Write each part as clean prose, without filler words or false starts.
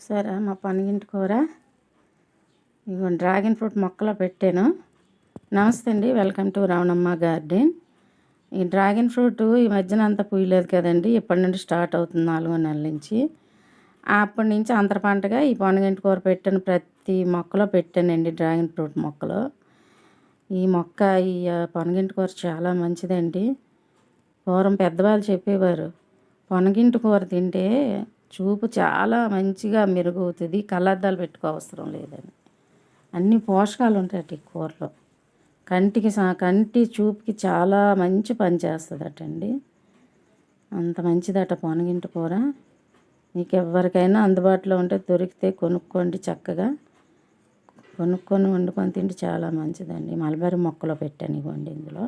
సరే మా పనిగింటి కూర ఇగో డ్రాగన్ ఫ్రూట్ మొక్కలో పెట్టాను. నమస్తే అండి, వెల్కమ్ టు రమణమ్మ గార్డెన్. ఈ డ్రాగన్ ఫ్రూట్ ఈ మధ్యన అంతా పూయలేదు కదండి, ఇప్పటి నుండి స్టార్ట్ అవుతుంది 4వ నెల నుంచి. అప్పటి నుంచి అంతర పంటగా ఈ పొనగంటి కూర పెట్టాను. ప్రతి మొక్కలో పెట్టానండి డ్రాగన్ ఫ్రూట్ మొక్కలో. ఈ మొక్క ఈ పొనగింటి కూర చాలా మంచిదండి. పూర్వం పెద్దవాళ్ళు చెప్పేవారు, పొనగింటి కూర తింటే చూపు చాలా మంచిగా మెరుగవుతుంది, కళ్ళద్దాలు పెట్టుకో అవసరం లేదని. అన్ని పోషకాలు ఉంటాయి ఈ కూరలో. కంటి చూపుకి చాలా మంచి పని చేస్తుందటండి. అంత మంచిదట పొనగింటి కూర. మీకు ఎవరికైనా అందుబాటులో ఉంటే దొరికితే కొనుక్కోండి, చక్కగా కొనుక్కొని వండుకొని తింటే చాలా మంచిదండి. మల్బరీ మొక్కలో పెట్టాను ఇవ్వండి. ఇందులో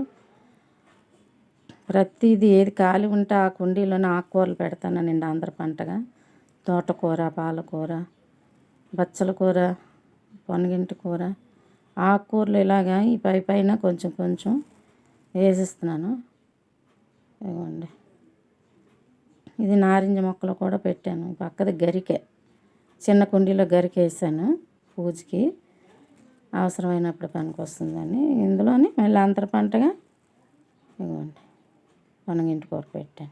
ప్రతిదీ ఏది ఖాళీ ఉంటే ఆ కుండీలోనే ఆకుకూరలు పెడతానండి. ఆంధ్ర పంటగా తోటకూర, పాలకూర, బచ్చల కూర, పొనగింటి కూర, ఆకుకూరలు ఇలాగా ఈ పైన కొంచెం కొంచెం వేసిస్తున్నాను. ఇవ్వండి, ఇది నారింజ మొక్కలు కూడా పెట్టాను. పక్కది గరికె, చిన్న కుండీలో గరికె వేసాను పూజకి, అవసరమైనప్పుడు పనికి వస్తుందని. ఇందులోని మళ్ళీ అంతర పంటగా ఇవ్వండి పొనగింటి కూర పెట్టాను.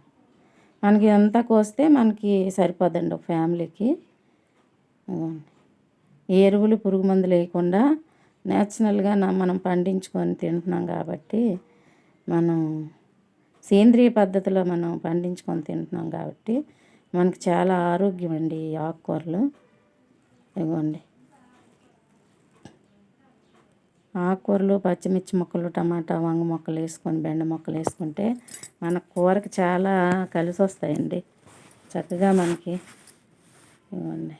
మనకి అంతా కోస్తే మనకి సరిపోదండి ఒక ఫ్యామిలీకి. ఇవ్వండి, ఎరువులు పురుగు మందులు వేయకుండా నేచురల్గా మనం పండించుకొని తింటున్నాం కాబట్టి, మనం సేంద్రియ పద్ధతిలో మనం పండించుకొని తింటున్నాం కాబట్టి మనకి చాలా ఆరోగ్యం అండి ఈ ఆకుకూరలు. ఇవ్వండి, ఆకుకూరలు, పచ్చిమిర్చి మొక్కలు, టమాటా, వంగ మొక్కలు వేసుకొని, బెండ మొక్కలు వేసుకుంటే మన కూరకి చాలా కలిసి వస్తాయండి చక్కగా మనకి. ఇవ్వండి,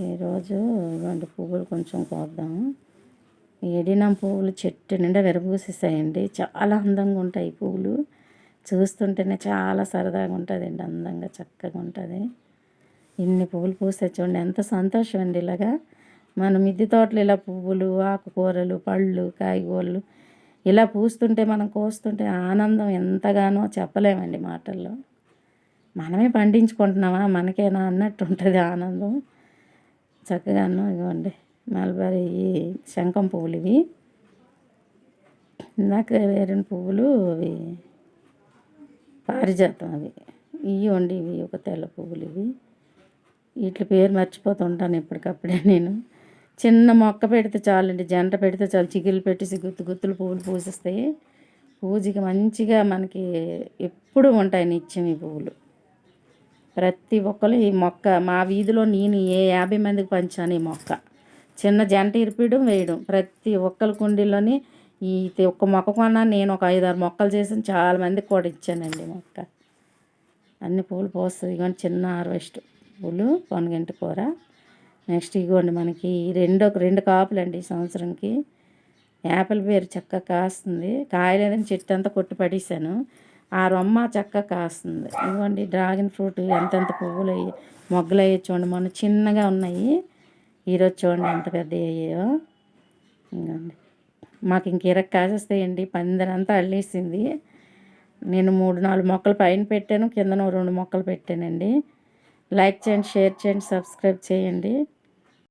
ఈరోజు ఇవ్వండి పువ్వులు కొంచెం కోద్దాము. ఎడినం పువ్వులు చెట్టు నిండా విరబూసేసాయండి. చాలా అందంగా ఉంటాయి పువ్వులు, చూస్తుంటేనే చాలా సరదాగా ఉంటుందండి, అందంగా చక్కగా ఉంటుంది. ఇన్ని పువ్వులు పూస్తే చూడండి ఎంత సంతోషం అండి. ఇలాగా మన మిద్దె తోటలు ఇలా పువ్వులు, ఆకుకూరలు, పళ్ళు, కాయగూరలు ఇలా పూస్తుంటే మనం కోస్తుంటే ఆనందం ఎంతగానో చెప్పలేమండి మాటల్లో. మనమే పండించుకుంటున్నామా మనకేనా అన్నట్టు ఉంటుంది ఆనందం చక్కగాను. ఇవ్వండి, మల్బరీ శంఖం పువ్వులు ఇవి. ఇందాక వేరే పువ్వులు అవి పారిజాతం, అవి ఇవ్వండి. ఇవి ఒక తెల్ల పువ్వులు ఇవి. వీటి పేరు మర్చిపోతుంటాను ఎప్పటికప్పుడే నేను. చిన్న మొక్క పెడితే చాలండి, జంట పెడితే చాలు, చిగుళ్ళు పెట్టేసి గుత్తులు పువ్వులు పూసిస్తాయి. పూజకి మంచిగా మనకి ఎప్పుడు ఉంటాయి నిత్యం ఈ పువ్వులు. ప్రతి ఒక్కరు ఈ మొక్క మా వీధిలో నేను 50 మందికి పంచాను ఈ మొక్క. చిన్న జంట ఇరిపీయడం వేయడం, ప్రతి ఒక్కరి కుండీలోని ఈ ఒక్క మొక్క కొన్నా నేను ఒక 5-6 మొక్కలు చేసి చాలా మందికి కూడా ఇచ్చానండి మొక్క. అన్ని పూలు పోస్తుంది. ఇవ్వండి చిన్న హార్వెస్ట్ పూలు, పొనగింటి కూర. నెక్స్ట్ ఇవ్వండి మనకి రెండు కాపులండి ఈ సంవత్సరంకి. యాపిల్ పేరు చక్కగా కాస్తుంది, కాయలేదని చెట్టు అంతా కొట్టి పడేసాను. ఆ రొమ్మ చక్కగా కాస్తుంది. ఇవ్వండి డ్రాగన్ ఫ్రూట్ ఎంతెంత పువ్వులు అయ్యి మొగ్గలు అయ్యి చూడండి. మొన్న చిన్నగా ఉన్నాయి, ఈరోజు చూడండి ఎంత పెద్ద అయ్యాయో. ఇవ్వండి, మాకు ఇంక కాసేస్తాయండి. పందిరంతా అల్లేసింది. నేను 3-4 మొక్కలు పైన పెట్టాను, కిందన 2 మొక్కలు పెట్టానండి. లైక్ చేయండి, షేర్ చేయండి, సబ్స్క్రైబ్ చేయండి.